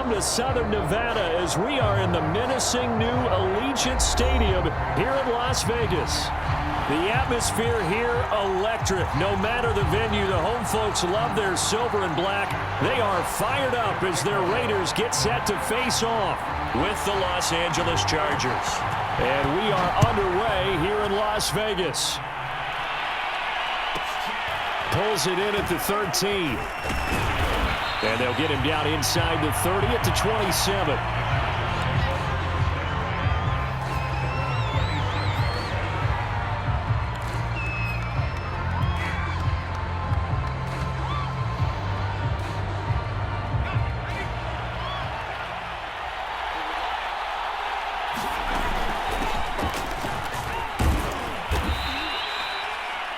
Welcome to Southern Nevada as we are in the menacing new Allegiant Stadium here in Las Vegas. The atmosphere here, electric. No matter the venue, the home folks love their silver and black. They are fired up as their Raiders get set to face off with the Los Angeles Chargers. And we are underway here in Las Vegas. Pulls it in at the 13. And they'll get him down inside the 30 at the 27.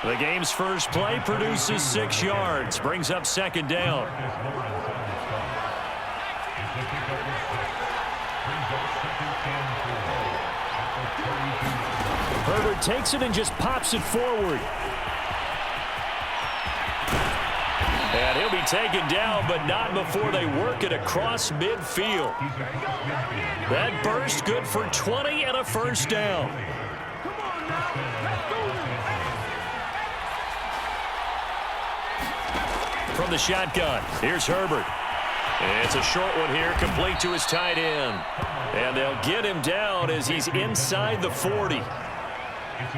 The game's first play produces 6 yards, brings up second down. Herbert takes it and just pops it forward. And he'll be taken down, but not before they work it across midfield. That burst good for 20 and a first down. From the shotgun, here's Herbert. It's a short one here, complete to his tight end. And they'll get him down as he's inside the 40.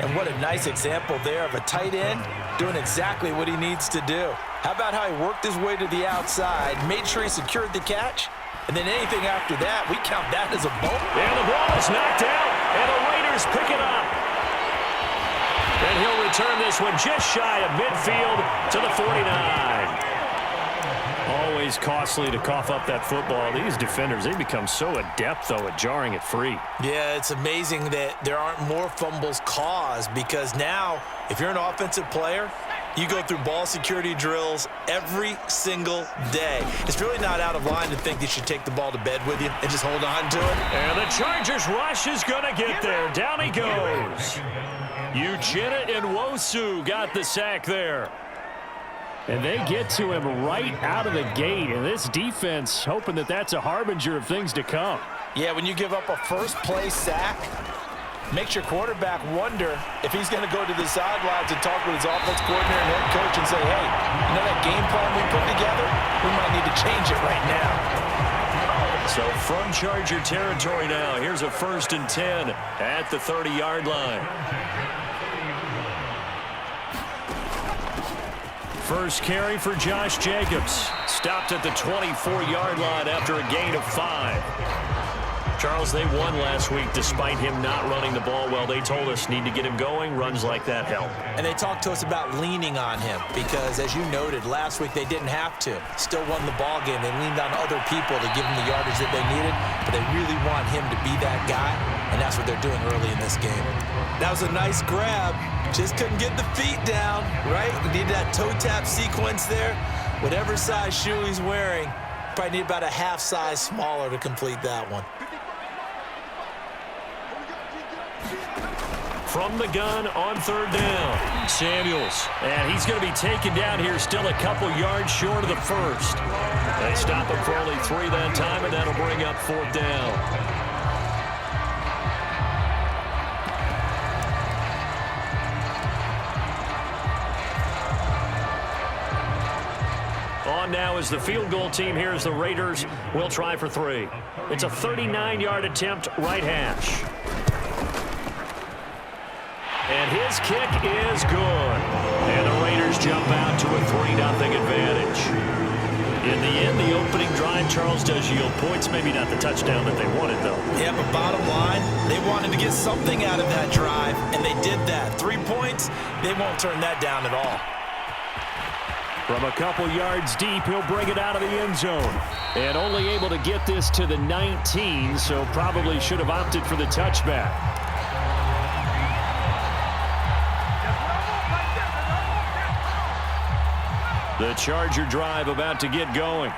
And what a nice example there of a tight end doing exactly what he needs to do. How about how he worked his way to the outside, made sure he secured the catch, and then anything after that, we count that as a bonus. And the ball is knocked out, and the Raiders pick it up. And he'll return this one just shy of midfield to the 49. Always costly to cough up that football. These defenders, they become so adept, though, at jarring it free. Yeah, it's amazing that there aren't more fumbles caused because now, if you're an offensive player, you go through ball security drills every single day. It's really not out of line to think you should take the ball to bed with you and just hold on to it. And the Chargers rush is going to get there. Down he goes. Uchenna and Nwosu got the sack there. And they get to him right out of the gate. And this defense hoping that that's a harbinger of things to come. Yeah, when you give up a first-play sack, makes your quarterback wonder if he's going to go to the sidelines and talk with his offense coordinator and head coach and say, hey, you know that game plan we put together? We might need to change it right now. So from Charger territory now, here's a 1st and 10 at the 30-yard line. First carry for Josh Jacobs. Stopped at the 24-yard line after a gain of 5. Charles, they won last week despite him not running the ball well. They told us need to get him going. Runs like that help. And they talked to us about leaning on him because, as you noted, last week they didn't have to. Still won the ball game. They leaned on other people to give them the yardage that they needed, but they really want him to be that guy, and that's what they're doing early in this game. That was a nice grab. Just couldn't get the feet down, right? We need that toe tap sequence there. Whatever size shoe he's wearing, probably need about a half size smaller to complete that one. From the gun on 3rd down, Samuels. And he's going to be taken down here still a couple yards short of the first. They stop him for only 3 that time, and that'll bring up 4th down. On now is the field goal team here as the Raiders will try for 3. It's a 39-yard attempt, right hash. And his kick is good. And the Raiders jump out to a 3-0 advantage. In the end, the opening drive, Charles, does yield points. Maybe not the touchdown that they wanted, though. Yeah, but bottom line, they wanted to get something out of that drive, and they did that. 3 points, they won't turn that down at all. From a couple yards deep, he'll bring it out of the end zone. And only able to get this to the 19, so probably should have opted for the touchback. The Charger drive about to get going.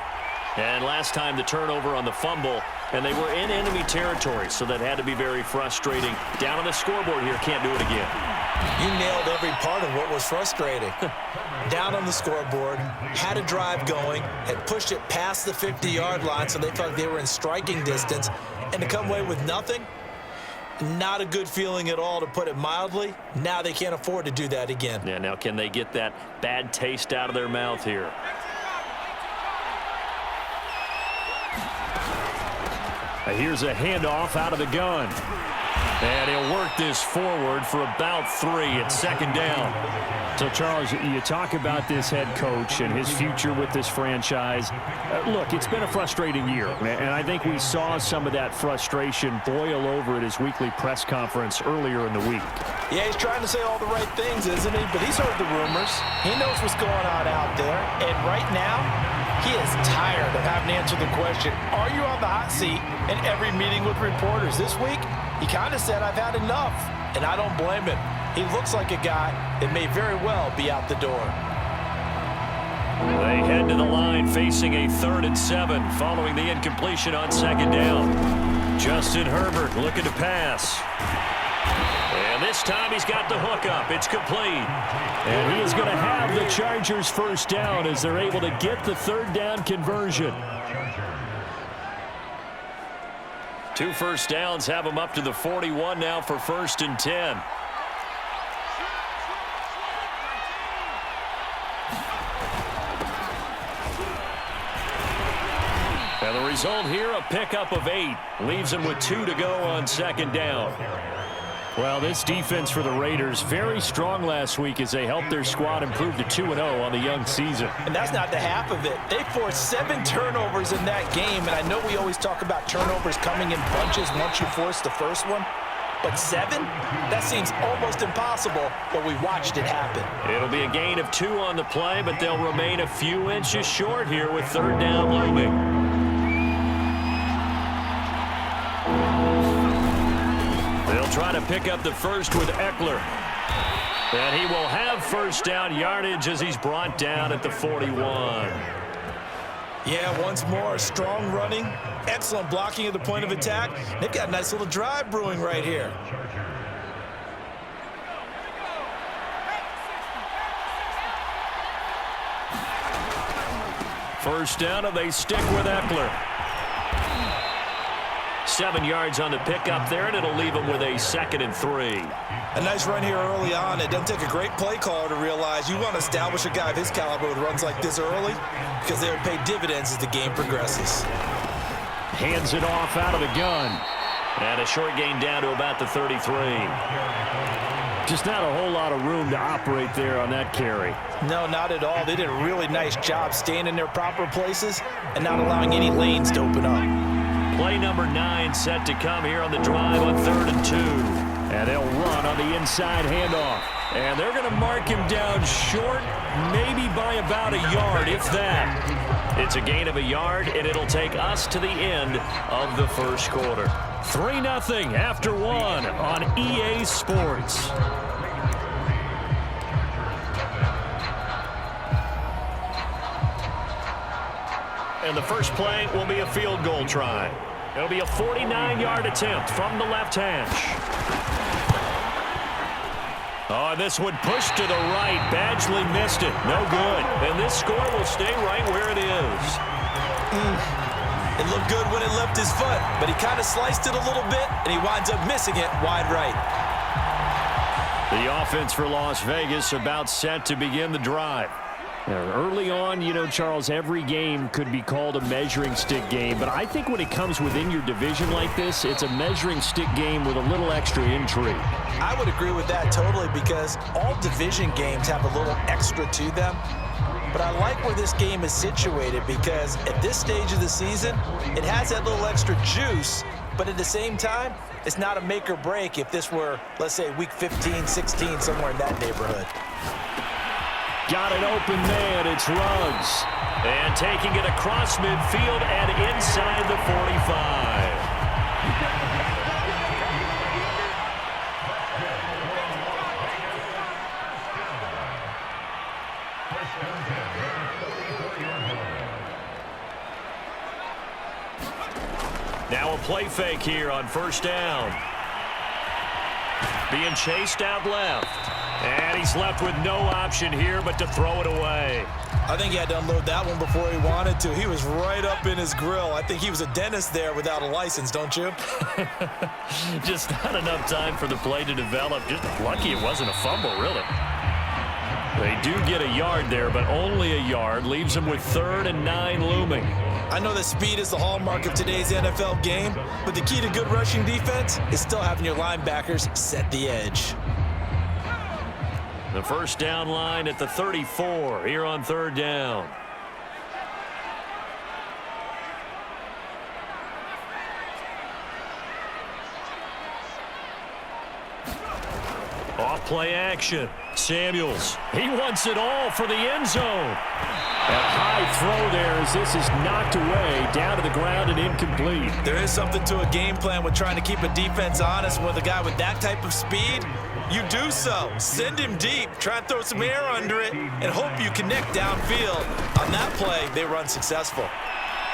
And last time the turnover on the fumble, and they were in enemy territory, so that had to be very frustrating. Down on the scoreboard here, can't do it again. You nailed every part of what was frustrating. Down on the scoreboard, had a drive going, had pushed it past the 50-yard line so they felt like they were in striking distance, and to come away with nothing, not a good feeling at all, to put it mildly. Now they can't afford to do that again. Yeah, now can they get that bad taste out of their mouth here? Here's a handoff out of the gun. And he'll work this forward for about 3 at second down. So, Charles, you talk about this head coach and his future with this franchise. Look, it's been a frustrating year, and I think we saw some of that frustration boil over at his weekly press conference earlier in the week. Yeah, he's trying to say all the right things, isn't he? But he's heard the rumors. He knows what's going on out there. And right now, he is tired of having to answer the question, are you on the hot seat in every meeting with reporters? This week, he kind of said, I've had enough, and I don't blame him. He looks like a guy that may very well be out the door. They head to the line facing a 3rd and 7 following the incompletion on second down. Justin Herbert looking to pass. And this time he's got the hook up. It's complete. And he is going to have the Chargers first down as they're able to get the 3rd down conversion. 2 first downs have them up to the 41 now for 1st and 10. And the result here, a pickup of 8. Leaves them with 2 to go on second down. Well, this defense for the Raiders, very strong last week as they helped their squad improve to 2-0 on the young season. And that's not the half of it. They forced 7 turnovers in that game, and I know we always talk about turnovers coming in bunches once you force the first one. But 7? That seems almost impossible, but we watched it happen. It'll be a gain of 2 on the play, but they'll remain a few inches short here with 3rd down looming. They'll try to pick up the first with Eckler. And he will have first down yardage as he's brought down at the 41. Yeah, once more, strong running, excellent blocking at the point of attack. They've got a nice little drive brewing right here. First down, and they stick with Eckler. 7 yards on the pickup there, and it'll leave them with a 2nd and 3. A nice run here early on. It doesn't take a great play caller to realize you want to establish a guy of his caliber with runs like this early because they'll pay dividends as the game progresses. Hands it off out of the gun. And a short gain down to about the 33. Just not a whole lot of room to operate there on that carry. No, not at all. They did a really nice job staying in their proper places and not allowing any lanes to open up. Play number 9 set to come here on the drive on 3rd and 2. And they'll run on the inside handoff. And they're going to mark him down short, maybe by about a yard, if that. It's a gain of a yard, and it'll take us to the end of the first quarter. 3-0 after 1 on EA Sports. And the first play will be a field goal try. It'll be a 49-yard attempt from the left hash. Oh, this one pushed to the right. Badgley missed it. No good. And this score will stay right where it is. It looked good when it left his foot, but he kind of sliced it a little bit, and he winds up missing it wide right. The offense for Las Vegas about set to begin the drive. Now, early on, you know, Charles, every game could be called a measuring stick game, but I think when it comes within your division like this, it's a measuring stick game with a little extra intrigue. I would agree with that totally because all division games have a little extra to them. But I like where this game is situated because at this stage of the season, it has that little extra juice, but at the same time, it's not a make or break if this were, let's say, week 15, 16, somewhere in that neighborhood. Got an open man. It's Ruggs. And taking it across midfield and inside the 45. Now a play fake here on first down. Being chased out left. And he's left with no option here but to throw it away. I think he had to unload that one before he wanted to. He was right up in his grill. I think he was a dentist there without a license, don't you? Just not enough time for the play to develop. Just lucky it wasn't a fumble, really. They do get a yard there, but only a yard. Leaves them with 3rd and 9 looming. I know that speed is the hallmark of today's NFL game, but the key to good rushing defense is still having your linebackers set the edge. The first down line at the 34 here on 3rd down. Off play action. Samuels. He wants it all for the end zone. That high throw there as this is knocked away down to the ground and incomplete. There is something to a game plan with trying to keep a defense honest. With a guy with that type of speed, you do so. Send him deep. Try and throw some air under it and hope you connect downfield. On that play, they run successful.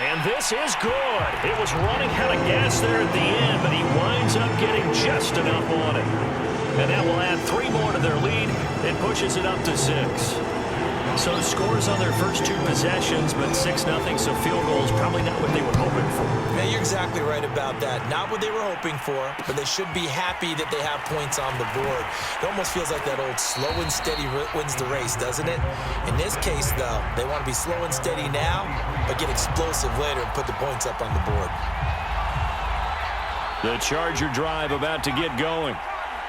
And this is good. It was running out of gas there at the end, but he winds up getting just enough on it. And that will add 3 more to their lead and pushes it up to 6. So scores on their first 2 possessions, but 6-0, so field goals probably not what they were hoping for. Man, you're exactly right about that. Not what they were hoping for, but they should be happy that they have points on the board. It almost feels like that old slow and steady wins the race, doesn't it? In this case, though, they want to be slow and steady now, but get explosive later and put the points up on the board. The Charger drive about to get going.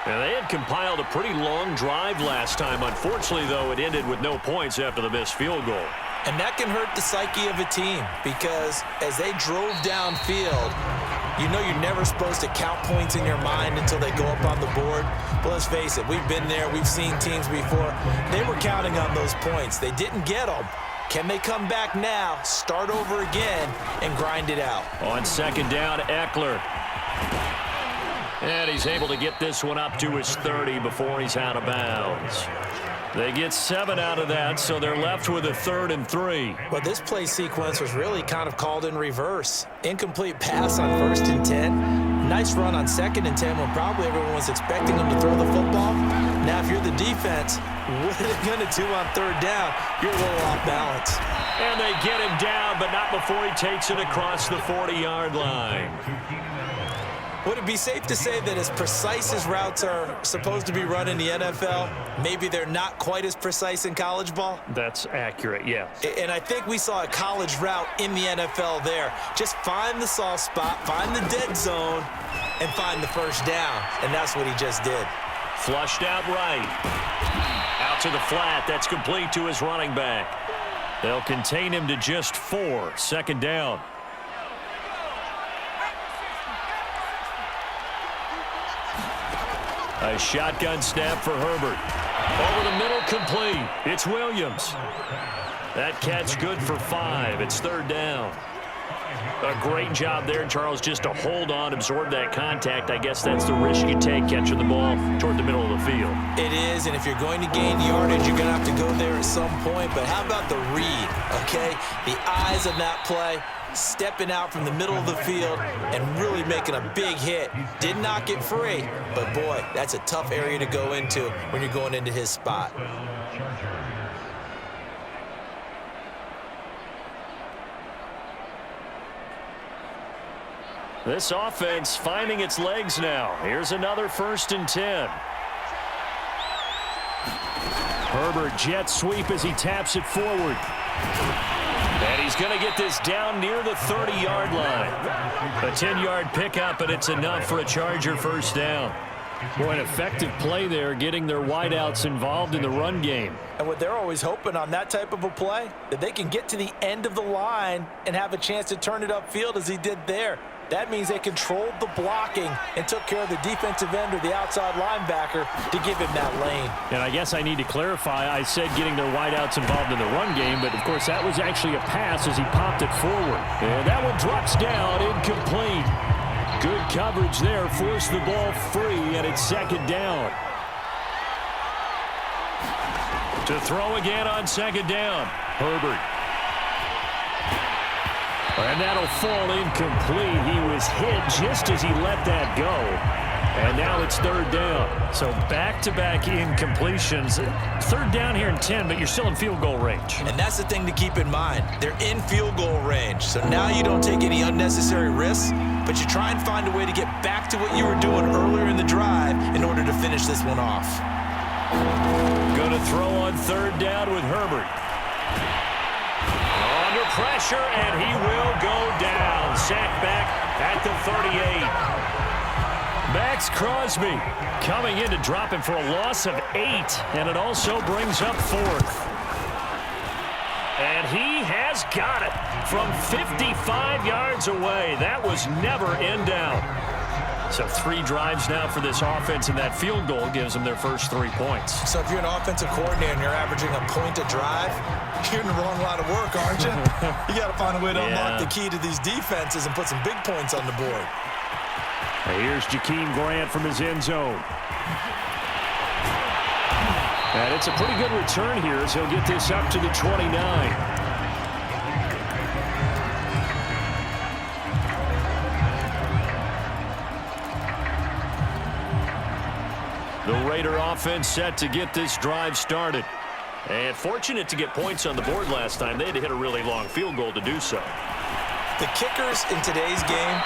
And they had compiled a pretty long drive last time. Unfortunately, though, it ended with no points after the missed field goal. And that can hurt the psyche of a team because as they drove downfield, you know you're never supposed to count points in your mind until they go up on the board. But let's face it, we've been there. We've seen teams before. They were counting on those points. They didn't get them. Can they come back now, start over again, and grind it out? On 2nd down, Eckler. And he's able to get this one up to his 30 before he's out of bounds. They get 7 out of that, so they're left with a 3rd and 3. Well, this play sequence was really kind of called in reverse. Incomplete pass on 1st and 10. Nice run on 2nd and 10 when probably everyone was expecting him to throw the football. Now, if you're the defense, what are they going to do on 3rd down? You're a little off balance. And they get him down, but not before he takes it across the 40-yard line. Would it be safe to say that as precise as routes are supposed to be run in the NFL, maybe they're not quite as precise in college ball? That's accurate, yeah. And I think we saw a college route in the NFL there. Just find the soft spot, find the dead zone, and find the first down. And that's what he just did. Flushed out right. Out to the flat. That's complete to his running back. They'll contain him to just 4. 2nd down. A shotgun snap for Herbert. Over the middle, complete. It's Williams. That catch good for 5. It's 3rd down. A great job there, Charles, just to hold on, absorb that contact. I guess that's the risk you take catching the ball toward the middle of the field. It is, and if you're going to gain yardage, you're going to have to go there at some point. But how about the read, okay? The eyes of that play, stepping out from the middle of the field and really making a big hit. Did not get free, but boy, that's a tough area to go into when you're going into his spot. This offense finding its legs now. Here's another 1st and 10. Herbert jet sweep as he taps it forward. And he's going to get this down near the 30-yard line. A 10-yard pickup, and it's enough for a Charger 1st down. Boy, an effective play there, getting their wideouts involved in the run game. And what they're always hoping on that type of a play, that they can get to the end of the line and have a chance to turn it upfield as he did there. That means they controlled the blocking and took care of the defensive end or the outside linebacker to give him that lane. And I guess I need to clarify, I said getting their wideouts involved in the run game, but of course that was actually a pass as he popped it forward. And that one drops down, incomplete. Good coverage there, forced the ball free, and it's 2nd down. To throw again on 2nd down, Herbert. And that'll fall incomplete. He was hit just as he let that go. And now it's third down. So back-to-back incompletions. Third down here in 10, but you're still in field goal range. And that's the thing to keep in mind. They're in field goal range. So now you don't take any unnecessary risks, but you try and find a way to get back to what you were doing earlier in the drive in order to finish this one off. Going to throw on third down with Herbert. Under pressure, and he will go down. Sacked back at the 38. Max Crosby coming in to drop him for a loss of 8, and it also brings up fourth. And he has got it from 55 yards away. That was never in doubt. So 3 drives now for this offense, and that field goal gives them their first 3 points. So if you're an offensive coordinator and you're averaging a point a drive, you're in the wrong line of work, aren't you? You got to find a way to unlock the key to these defenses and put some big points on the board. Here's Jakeem Grant from his end zone. And it's a pretty good return here as he'll get this up to the 29. The Raider offense set to get this drive started. And fortunate to get points on the board last time. They had to hit a really long field goal to do so. The kickers in today's game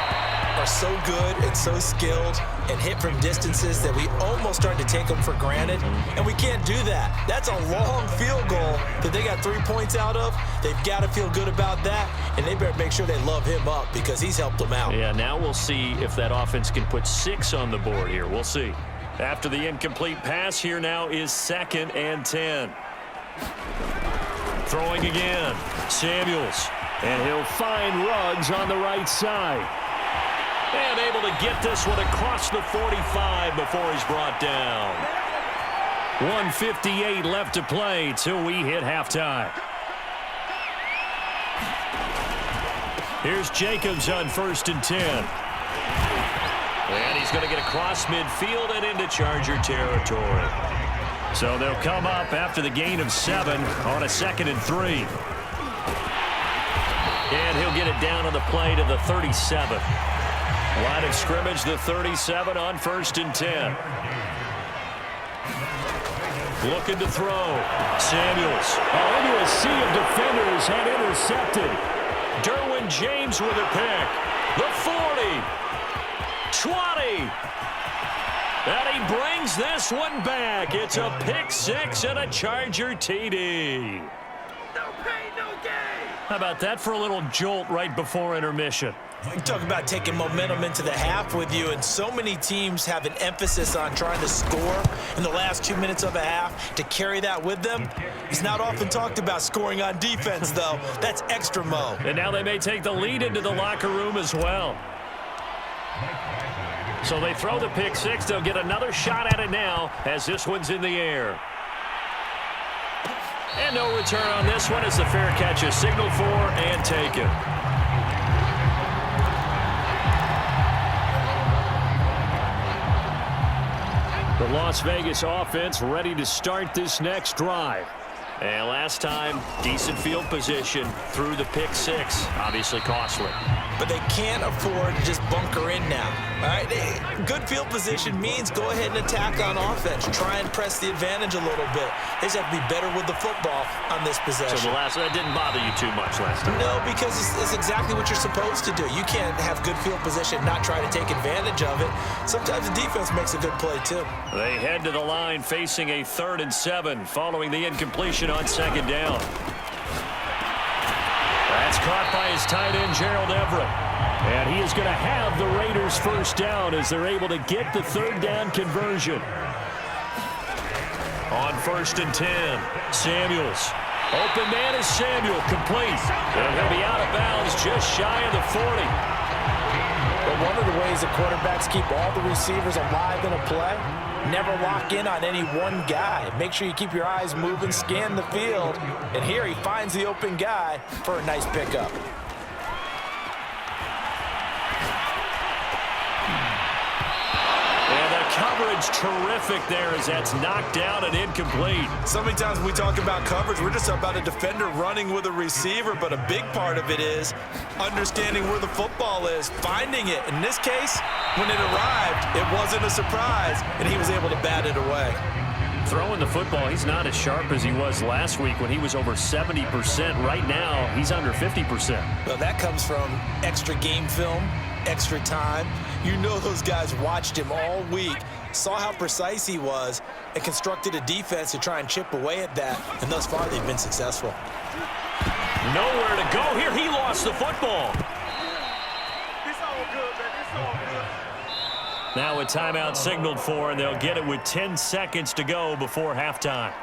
are so good and so skilled and hit from distances that we almost start to take them for granted, and we can't do that. That's a long field goal that they got 3 points out of. They've got to feel good about that, and they better make sure they love him up because he's helped them out. Yeah, now we'll see if that offense can put 6 on the board here. We'll see. After the incomplete pass, here now is 2nd and 10. Throwing again, Samuels, and he'll find Ruggs on the right side. And able to get this one across the 45 before he's brought down. 1:58 left to play till we hit halftime. Here's Jacobs on 1st and 10. And he's going to get across midfield and into Charger territory. So they'll come up after the gain of 7 on a 2nd and 3. And he'll get it down on the play to the 37. Line of scrimmage, the 37 on 1st and 10. Looking to throw. Samuels. Into a sea of defenders and intercepted. Derwin James with a pick. The 40. 20. And he brings this one back. It's a pick 6 and a Charger TD. No pain, no gain. How about that for a little jolt right before intermission? You talk about taking momentum into the half with you, and so many teams have an emphasis on trying to score in the last 2 minutes of a half to carry that with them. It's not often talked about scoring on defense, though. That's extra mo. And now they may take the lead into the locker room as well. So they throw the pick 6. They'll get another shot at it now as this one's in the air. And no return on this one as the fair catch is signaled for and taken. The Las Vegas offense ready to start this next drive. And last time, decent field position through the pick 6. Obviously costly. But they can't afford to just bunker in now. All right? Good field position means go ahead and attack on offense. Try and press the advantage a little bit. They just have to be better with the football on this possession. So that didn't bother you too much last time? No, because it's exactly what you're supposed to do. You can't have good field position and not try to take advantage of it. Sometimes the defense makes a good play, too. They head to the line facing a 3rd and 7 following the incompletion on 2nd down. That's caught by his tight end, Gerald Everett. And he is going to have the Raiders first down as they're able to get the 3rd down conversion. On 1st and 10, Samuels. Open man is Samuel, complete. And he'll be out of bounds just shy of the 40. But one of the ways that quarterbacks keep all the receivers alive in a play, never lock in on any one guy. Make sure you keep your eyes moving, scan the field. And here he finds the open guy for a nice pickup. And the cover coverage terrific there as that's knocked down and incomplete. So many times when we talk about coverage, we're just about a defender running with a receiver, but a big part of it is understanding where the football is, finding it. In this case, when it arrived, it wasn't a surprise, and he was able to bat it away. Throwing the football, he's not as sharp as he was last week when he was over 70%. Right now, he's under 50%. Well, that comes from extra game film, extra time. You know those guys watched him all week, saw how precise he was, and constructed a defense to try and chip away at that. And thus far, they've been successful. Nowhere to go here. He lost the football. It's all good, man. It's all good. Now a timeout signaled for, and they'll get it with 10 seconds to go before halftime.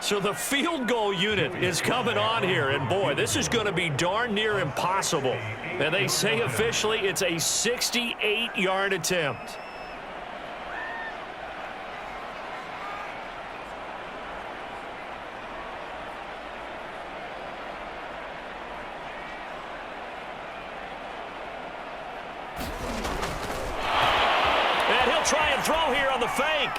So the field goal unit is coming on here, and boy, this is going to be darn near impossible. And they say officially it's a 68-yard attempt. And he'll try and throw here on the fake.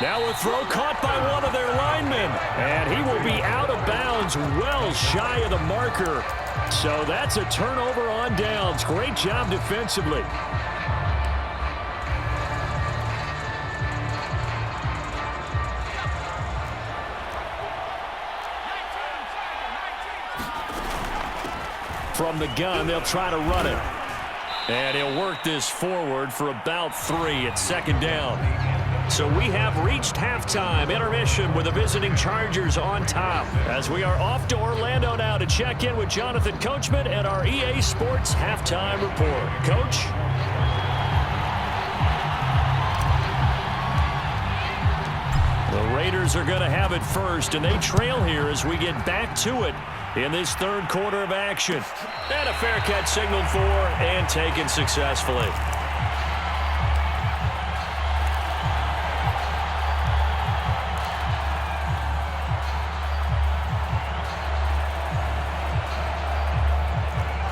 Now a throw caught by one of their linemen. And he will be out of bounds well shy of the marker. So that's a turnover on downs. Great job defensively. From the gun, they'll try to run it. And he'll work this forward for about 3 at second down. So we have reached halftime intermission with the visiting Chargers on top as we are off to Orlando now to check in with Jonathan Coachman and our EA Sports halftime report. Coach? The Raiders are going to have it first, and they trail here as we get back to it in this third quarter of action. And a fair catch signaled for and taken successfully.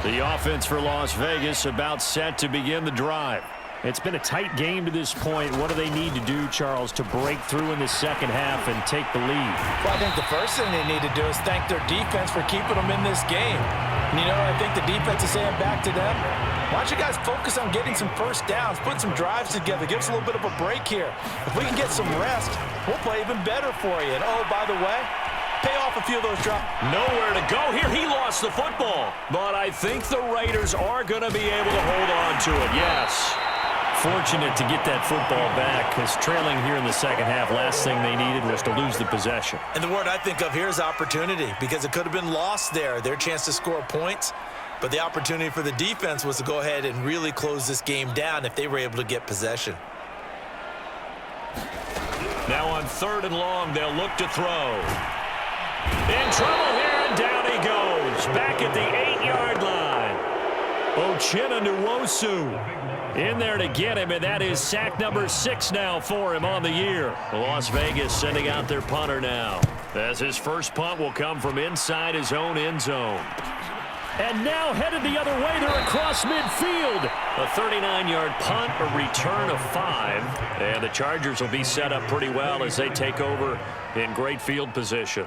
The offense for Las Vegas about set to begin the drive. It's been a tight game to this point. What do they need to do, Charles, to break through in the second half and take the lead? Well, I think the first thing they need to do is thank their defense for keeping them in this game. And, you know, I think the defense is saying back to them, why don't you guys focus on getting some first downs, put some drives together, give us a little bit of a break here. If we can get some rest, we'll play even better for you. And, oh, by the way, pay off a few of those drops. Nowhere to go here. He lost the football. But I think the Raiders are going to be able to hold on to it. Yes. Fortunate to get that football back because trailing here in the second half, last thing they needed was to lose the possession. And the word I think of here is opportunity because it could have been lost there, their chance to score points. But the opportunity for the defense was to go ahead and really close this game down if they were able to get possession. Now on 3rd and long, they'll look to throw. In trouble here, and down he goes. Back at the 8-yard line. Uchenna Nwosu in there to get him, and that is sack number 6 now for him on the year. Las Vegas sending out their punter now, as his first punt will come from inside his own end zone. And now headed the other way, they're across midfield. A 39-yard punt, a return of 5, and the Chargers will be set up pretty well as they take over in great field position.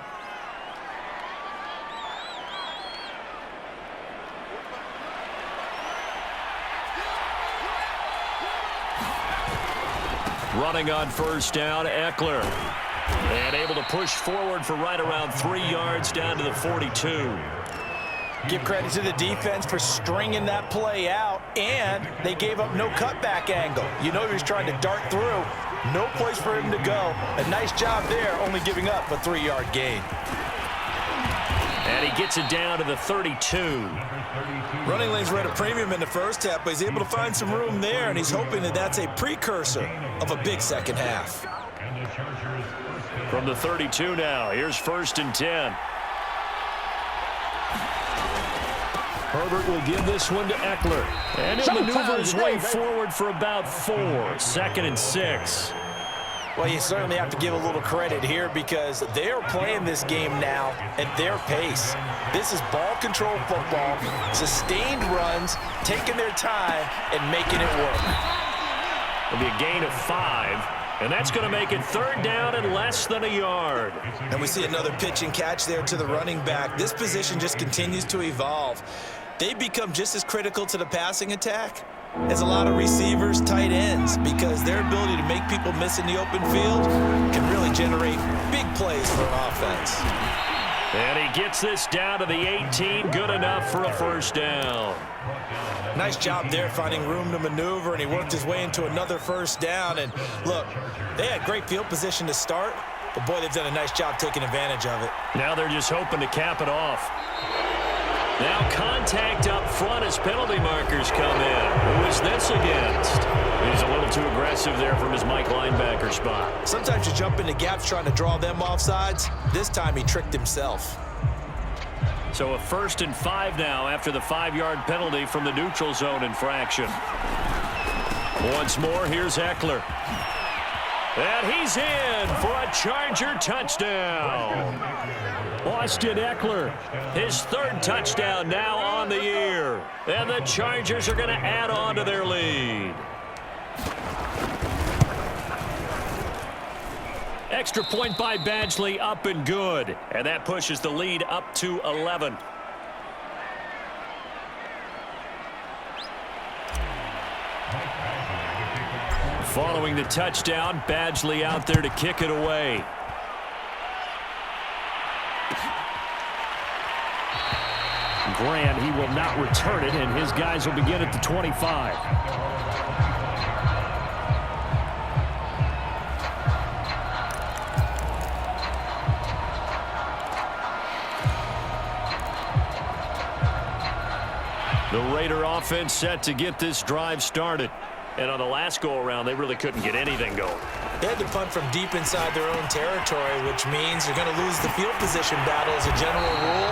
Running on first down, Eckler. And able to push forward for right around 3 yards down to the 42. Give credit to the defense for stringing that play out, and they gave up no cutback angle. You know he was trying to dart through. No place for him to go. A nice job there, only giving up a 3-yard gain. And he gets it down to the 32. Running lanes were at a premium in the first half, but he's able to find some room there, and he's hoping that that's a precursor of a big second half. From the 32 now, here's 1st and 10. Herbert will give this one to Eckler. And he'll maneuver his way forward for about 4. 2nd and 6. Well, you certainly have to give a little credit here because they're playing this game now at their pace. This is ball control football, sustained runs, taking their time and making it work. It'll be a gain of 5, and that's going to make it 3rd down and less than a yard. And we see another pitch and catch there to the running back. This position just continues to evolve. They become just as critical to the passing attack as a lot of receivers, tight ends, because their ability to make people miss in the open field can really generate big plays for an offense. And he gets this down to the 18, good enough for a 1st down. Nice job there finding room to maneuver, and he worked his way into another 1st down. And look, they had great field position to start, but boy, they've done a nice job taking advantage of it. Now they're just hoping to cap it off. Now contact up front as penalty markers come in. Who is this against? He's a little too aggressive there from his Mike linebacker spot. Sometimes you jump into gaps trying to draw them off sides. This time he tricked himself. So a 1st and 5 now after the 5-yard penalty from the neutral zone infraction. Once more, here's Eckler. And he's in for a Charger touchdown. Austin Eckler, his 3rd touchdown now on the year. And the Chargers are going to add on to their lead. Extra point by Badgley, up and good. And that pushes the lead up to 11. Following the touchdown, Badgley out there to kick it away. Grant, he will not return it, and his guys will begin at the 25. The Raider offense set to get this drive started. And on the last go-around, they really couldn't get anything going. They had to punt from deep inside their own territory, which means they're going to lose the field position battle as a general rule.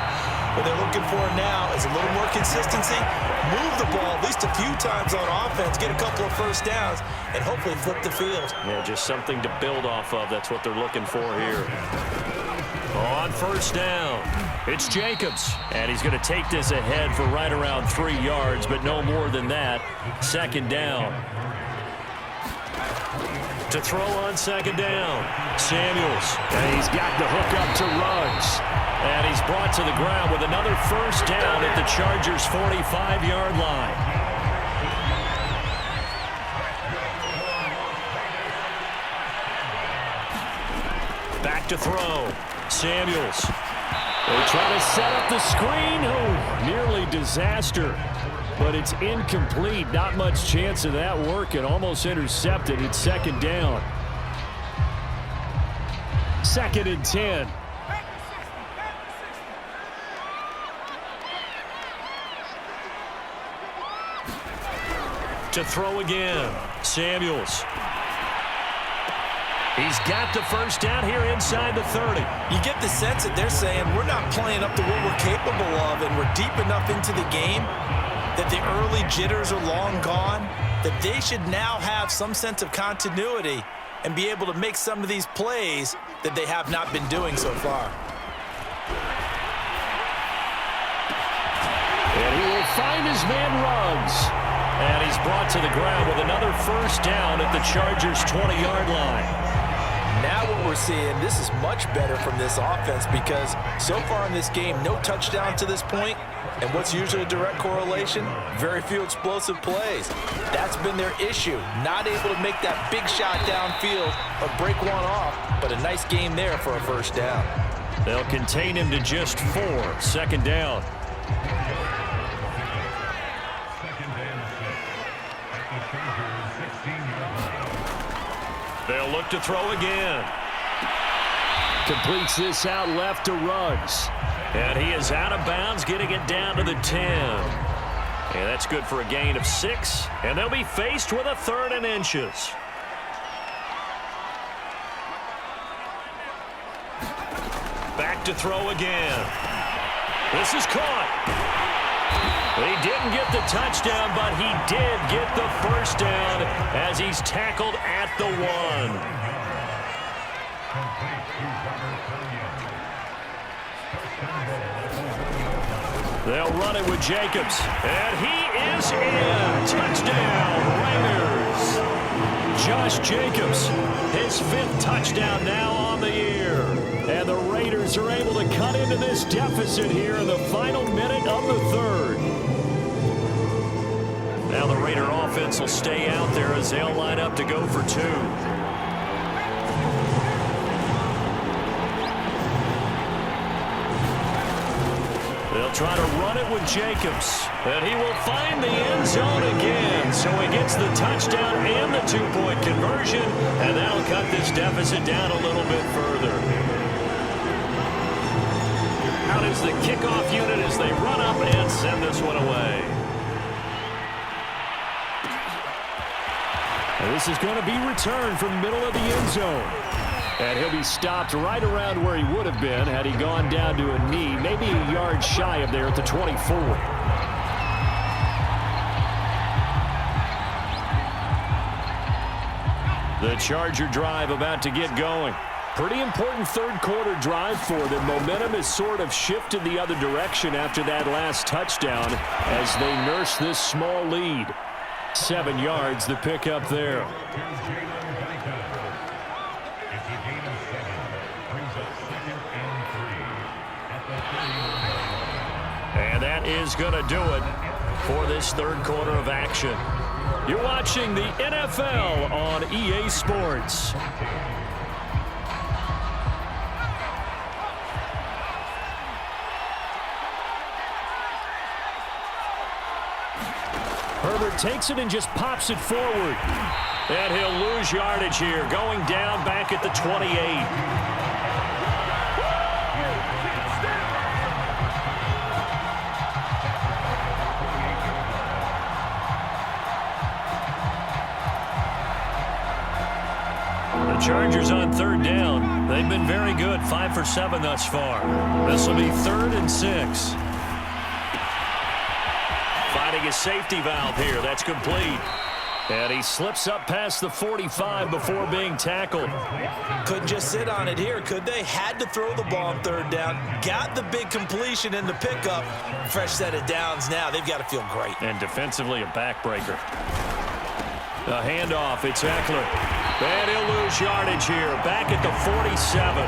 What they're looking for now is a little more consistency, move the ball at least a few times on offense, get a couple of 1st downs, and hopefully flip the field. Yeah, just something to build off of. That's what they're looking for here. On 1st down, it's Jacobs. And he's going to take this ahead for right around 3 yards, but no more than that. 2nd down. To throw on 2nd down, Samuels. And he's got the hook up to Ruggs. And he's brought to the ground with another 1st down at the Chargers' 45-yard line. Back to throw. Samuels. They try to set up the screen. Oh, nearly disaster. But it's incomplete. Not much chance of that working. Almost intercepted. It's 2nd down. 2nd and 10. To throw again. Samuels. He's got the 1st down here inside the 30. You get the sense that they're saying we're not playing up to what we're capable of, and we're deep enough into the game that the early jitters are long gone, that they should now have some sense of continuity and be able to make some of these plays that they have not been doing so far. And he will find his man Ruggs. And he's brought to the ground with another 1st down at the Chargers' 20-yard line. Now what we're seeing, this is much better from this offense because so far in this game, no touchdown to this point, and what's usually a direct correlation? Very few explosive plays. That's been their issue, not able to make that big shot downfield or break one off, but a nice game there for a 1st down. They'll contain him to just 4, 2nd down. They'll look to throw again. Completes this out left to Ruggs. And he is out of bounds, getting it down to the 10. And that's good for a gain of 6. And they'll be faced with a 3rd and inches. Back to throw again. This is caught. He didn't get the touchdown, but he did get the 1st down as he's tackled at the 1. They'll run it with Jacobs. And he is in. Touchdown, Raiders. Josh Jacobs, his 5th touchdown now on the year. And the Raiders are able to cut into this deficit here in the final minute of the 3rd. Now the Raider offense will stay out there as they'll line up to go for 2. They'll try to run it with Jacobs. And he will find the end zone again. So he gets the touchdown and the 2-point conversion. And that'll cut this deficit down a little bit further. Out is the kickoff unit as they run up and send this one away. And this is going to be returned from the middle of the end zone. And he'll be stopped right around where he would have been had he gone down to a knee, maybe a yard shy of there at the 24. The Charger drive about to get going. Pretty important 3rd quarter drive for them. Momentum has sort of shifted the other direction after that last touchdown as they nurse this small lead. 7 yards the pick up there. And that is going to do it for this 3rd quarter of action. You're watching the NFL on EA Sports. Herbert takes it and just pops it forward. And he'll lose yardage here, going down back at the 28. The Chargers on 3rd down. They've been very good, 5 for 7 thus far. This will be 3rd and 6. Finding a safety valve here. That's complete. And he slips up past the 45 before being tackled. Couldn't just sit on it here, could they? Had to throw the ball on 3rd down. Got the big completion in the pickup. Fresh set of downs now. They've got to feel great. And defensively, a backbreaker. The handoff, it's Eckler. And he'll lose yardage here, back at the 47.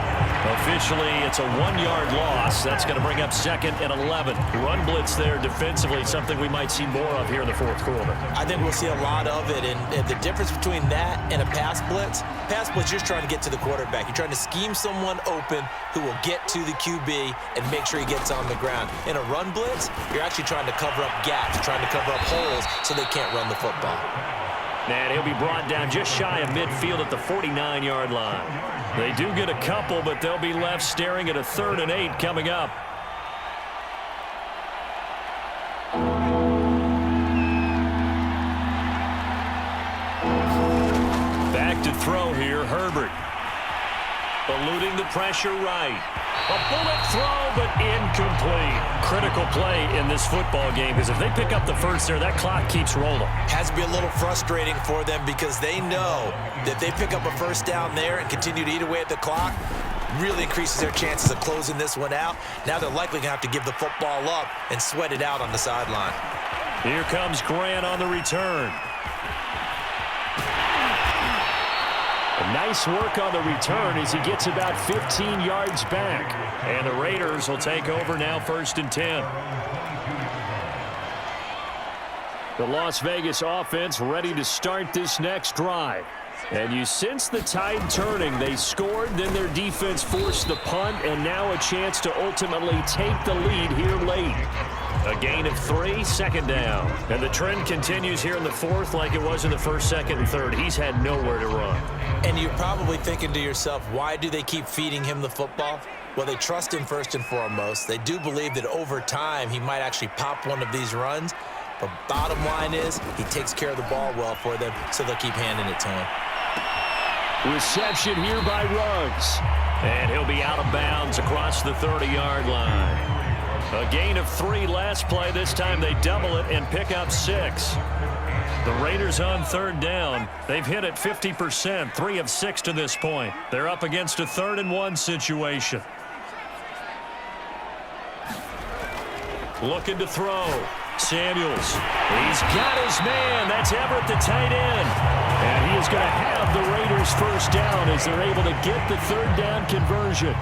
Officially, it's a 1-yard loss. That's going to bring up 2nd and 11. Run blitz there defensively, something we might see more of here in the 4th quarter. I think we'll see a lot of it, and the difference between that and a pass blitz, you're just trying to get to the quarterback. You're trying to scheme someone open who will get to the QB and make sure he gets on the ground. In a run blitz, you're actually trying to cover up gaps, trying to cover up holes so they can't run the football. And he'll be brought down just shy of midfield at the 49-yard line. They do get a couple, but they'll be left staring at a 3rd and 8 coming up. Back to throw here, Herbert. Eluding the pressure right. A bullet throw, but incomplete. Critical play in this football game, because if they pick up the first there, that clock keeps rolling. Has to be a little frustrating for them because they know that they pick up a 1st down there and continue to eat away at the clock, really increases their chances of closing this one out. Now they're likely going to have to give the football up and sweat it out on the sideline. Here comes Grant on the return. Nice work on the return as he gets about 15 yards back. And the Raiders will take over now, 1st and 10. The Las Vegas offense ready to start this next drive. And you sense the tide turning. They scored, then their defense forced the punt, and now a chance to ultimately take the lead here late. A gain of 3, 2nd down. And the trend continues here in the 4th like it was in the 1st, 2nd, and 3rd. He's had nowhere to run. And you're probably thinking to yourself, why do they keep feeding him the football? Well, they trust him first and foremost. They do believe that over time he might actually pop one of these runs. But bottom line is he takes care of the ball well for them, so they'll keep handing it to him. Reception here by Ruggs. And he'll be out of bounds across the 30-yard line. A gain of 3 last play. This time they double it and pick up 6. The Raiders on third down. They've hit it 50%, 3 of 6 to this point. They're up against a 3rd and 1 situation. Looking to throw. Samuels. He's got his man. That's Everett, the tight end. And he is going to have the Raiders first down as they're able to get the 3rd down conversion.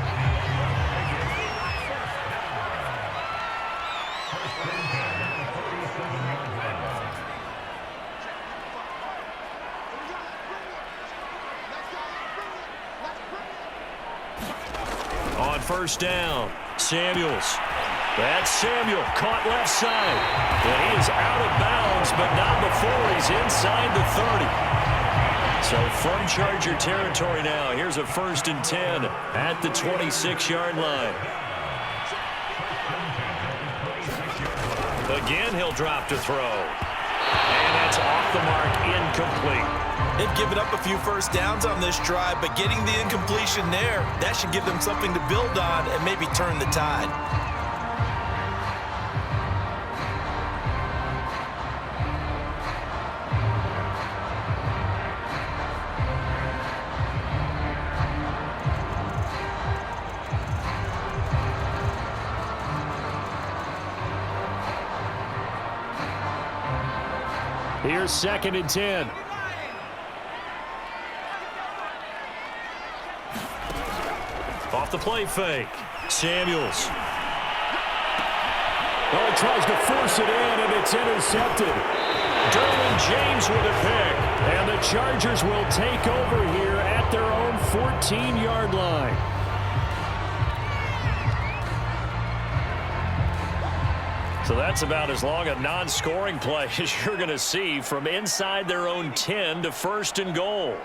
On first down, Samuels. That's Samuel, caught left side. And he is out of bounds, but not before he's inside the 30. So from Charger territory now, here's a 1st and 10 at the 26-yard line. Again, he'll drop to throw. And that's off the mark, incomplete. They've given up a few first downs on this drive, but getting the incompletion there, that should give them something to build on and maybe turn the tide. Here's 2nd and 10. Off the play fake. Samuels. Oh, he tries to force it in, and it's intercepted. Derwin James with a pick. And the Chargers will take over here at their own 14-yard line. So that's about as long a non-scoring play as you're going to see from inside their own 10 to 1st and goal.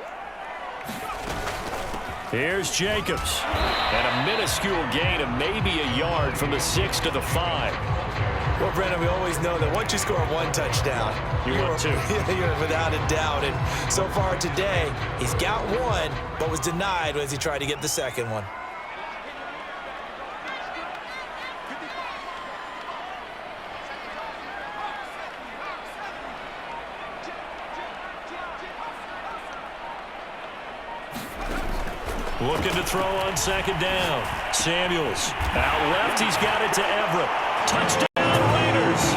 Here's Jacobs. And a minuscule gain of maybe a yard from the 6 to the 5. Well, Brennan, we always know that once you score 1 touchdown, you're 2. You're without a doubt. And so far today, he's got 1, but was denied as he tried to get the 2nd one. Looking to throw on 2nd down. Samuels. Out left, he's got it to Everett. Touchdown, Raiders.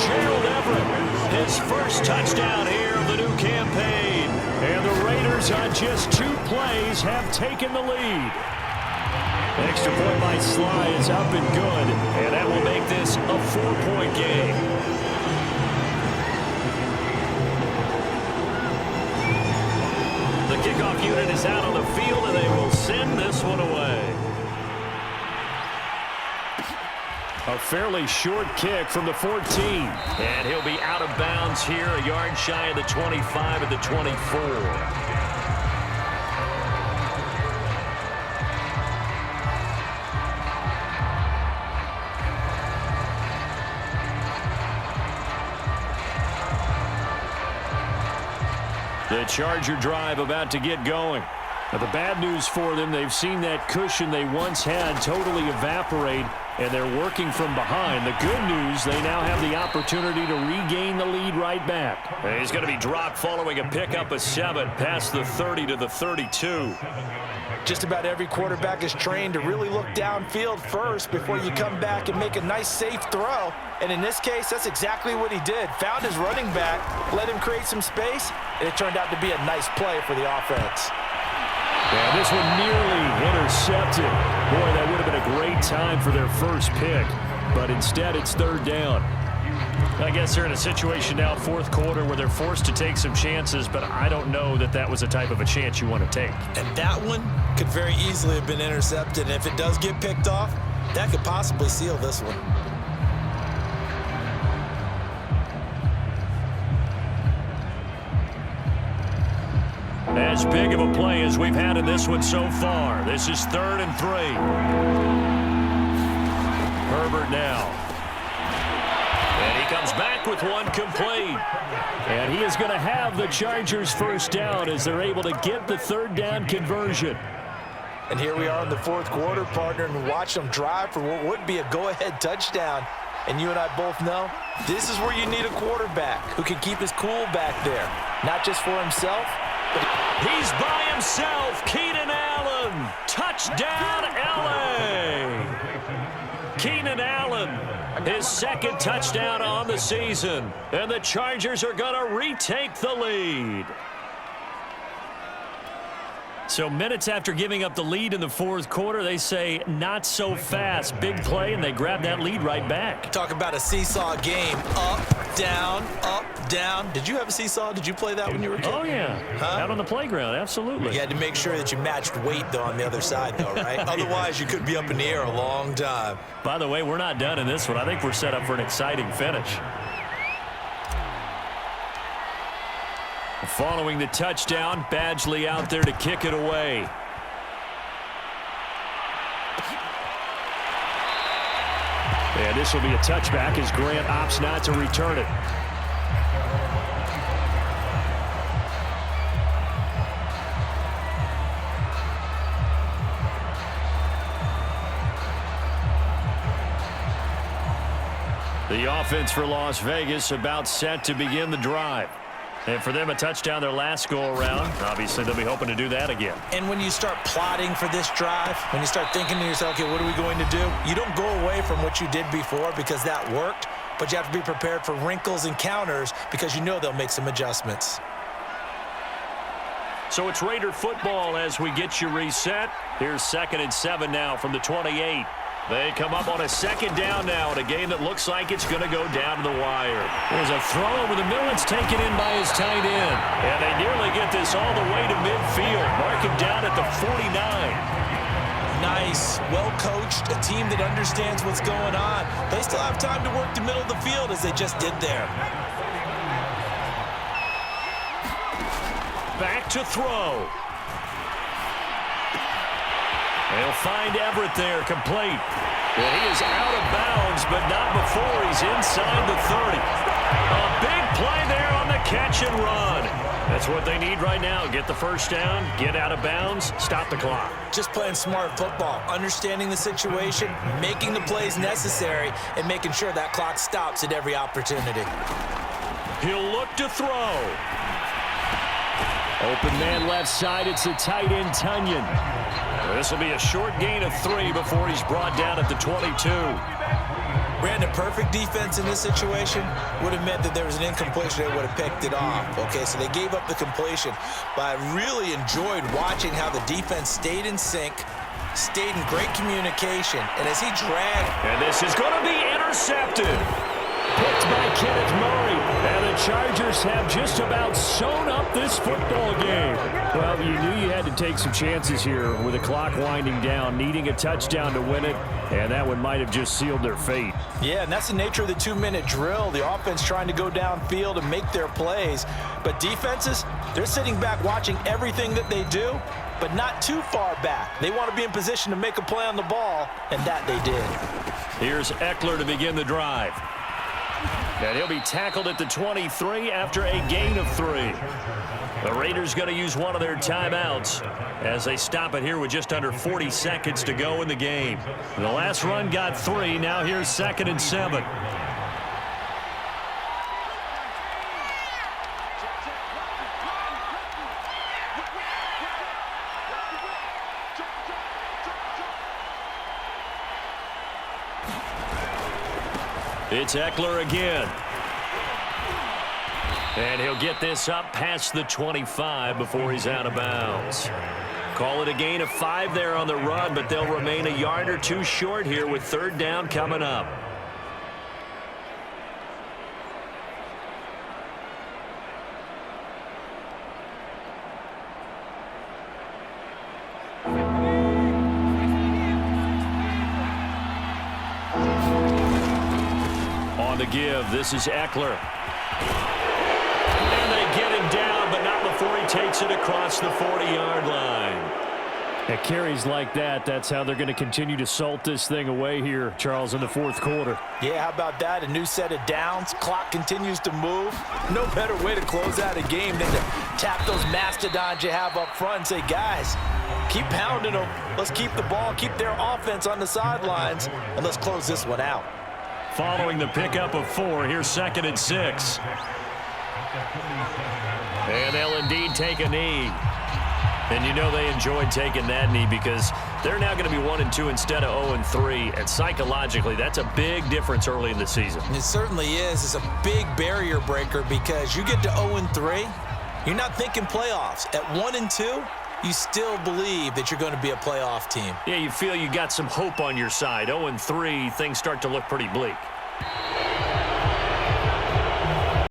Gerald Everett, his first touchdown here of the new campaign. And the Raiders on just 2 plays have taken the lead. Extra point by Sly is up and good. And that will make this a 4-point game. The kickoff unit is out on the field, and they will send this one away. A fairly short kick from the 14. And he'll be out of bounds here, a yard shy of the 25 at the 24. The Charger drive about to get going. Now, the bad news for them, they've seen that cushion they once had totally evaporate, and they're working from behind. The good news, they now have the opportunity to regain the lead right back. And he's going to be dropped following a pickup of 7 past the 30 to the 32. Just about every quarterback is trained to really look downfield first before you come back and make a nice, safe throw. And in this case, that's exactly what he did. Found his running back, let him create some space, and it turned out to be a nice play for the offense. Yeah, this one nearly intercepted. Boy, that would have been a great time for their first pick. But instead, it's 3rd down. I guess they're in a situation now, 4th quarter, where they're forced to take some chances, but I don't know that that was the type of a chance you want to take. And that one could very easily have been intercepted. And if it does get picked off, that could possibly seal this one. As big of a play as we've had in this one so far. This is 3rd and 3. Herbert now. And he comes back with one complete. And he is going to have the Chargers first down as they're able to get the 3rd down conversion. And here we are in the fourth quarter, partner, and watch them drive for what would be a go-ahead touchdown. And you and I both know this is where you need a quarterback who can keep his cool back there, not just for himself, but he's by himself. Keenan Allen, touchdown, LA. Keenan Allen, his second touchdown on the season, and the Chargers are going to retake the lead. So minutes after giving up the lead in the fourth quarter, they say not so fast. Big play, and they grab that lead right back. Talk about a seesaw game. Up, down, up, down. Did you have a seesaw? Did you play that when you were a kid? Oh, yeah. Out on the playground, absolutely. You had to make sure that you matched weight, though, on the other side, though, right? Otherwise, you could be up in the air a long time. By the way, we're not done in this one. I think we're set up for an exciting finish. Following the touchdown, Badgley out there to kick it away. And this will be a touchback as Grant opts not to return it. The offense for Las Vegas about set to begin the drive. And for them, a touchdown their last go-around. Obviously, they'll be hoping to do that again. And when you start plotting for this drive, when you start thinking to yourself, okay, what are we going to do? You don't go away from what you did before because that worked, but you have to be prepared for wrinkles and counters because you know they'll make some adjustments. So it's Raider football as we get you reset. Here's 2nd and 7 now from the 28. They come up on a second down now in a game that looks like it's going to go down to the wire. There's a throw over the middle. It's taken in by his tight end. And they nearly get this all the way to midfield. Mark him down at the 49. Nice, well-coached, a team that understands what's going on. They still have time to work the middle of the field as they just did there. Back to throw. They'll find Everett there, complete. And he is out of bounds, but not before he's inside the 30. A big play there on the catch and run. That's what they need right now. Get the first down, get out of bounds, stop the clock. Just playing smart football, understanding the situation, making the plays necessary, and making sure that clock stops at every opportunity. He'll look to throw. Open man left side, it's the tight end, Tunyon. This will be a short gain of 3 before he's brought down at the 22. Brandon, perfect defense in this situation would have meant that there was an incompletion. They would have picked it off. Okay, so they gave up the completion. But I really enjoyed watching how the defense stayed in sync, stayed in great communication, and as he dragged. And this is going to be intercepted. Picked by Kenneth Murray. And the Chargers have just about sewn up this football game. Well, you knew you had to take some chances here with the clock winding down, needing a touchdown to win it, and that one might have just sealed their fate. Yeah, and that's the nature of the 2-minute drill. The offense trying to go downfield and make their plays. But defenses, they're sitting back watching everything that they do, but not too far back. They want to be in position to make a play on the ball, and that they did. Here's Eckler to begin the drive. And he'll be tackled at the 23 after a gain of 3. The Raiders going to use one of their timeouts as they stop it here with just under 40 seconds to go in the game. The last run got 3. Now here's 2nd and 7. It's Eckler again. And he'll get this up past the 25 before he's out of bounds. Call it a gain of 5 there on the run, but they'll remain a yard or 2 short here with 3rd down coming up. On the give, this is Eckler. And they get him down, but not before he takes it across the 40-yard line. At carries like that, that's how they're going to continue to salt this thing away here, Charles, in the fourth quarter. Yeah, how about that? A new set of downs. Clock continues to move. No better way to close out a game than to tap those mastodons you have up front and say, guys, keep pounding them. Let's keep the ball, keep their offense on the sidelines, and let's close this one out. Following the pickup of 4, here's 2nd and 6. And they'll indeed take a knee. And you know they enjoyed taking that knee because they're now going to be 1-2 instead of 0-3. And psychologically, that's a big difference early in the season. And it certainly is. It's a big barrier breaker because you get to 0-3, you're not thinking playoffs. At 1-2, you still believe that you're going to be a playoff team. Yeah, you feel you got some hope on your side. 0-3, things start to look pretty bleak.